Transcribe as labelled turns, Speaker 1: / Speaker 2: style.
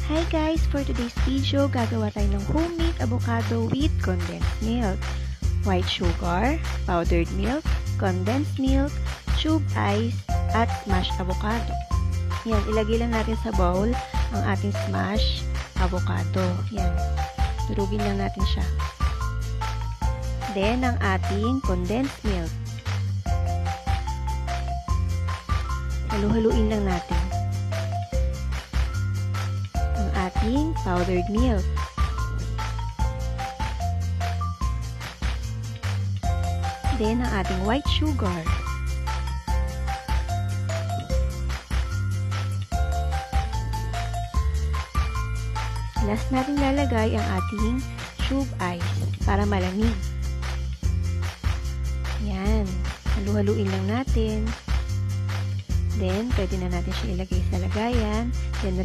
Speaker 1: Hi guys! For today's video, gagawa tayo ng homemade avocado with condensed milk, white sugar, powdered milk, condensed milk, tube ice, at smashed avocado. Yan, ilagay lang natin sa bowl ang ating smashed avocado. Yan, durugin lang natin siya. Then, ang ating condensed milk. Halu-haluin lang natin. Ang ating powdered milk. Then, ang ating white sugar. Last natin lalagay ang ating tube ice para malamig. Yan. Halu-haluin lang natin. Then, pwede na natin siya ilagay sa lagayan. Then,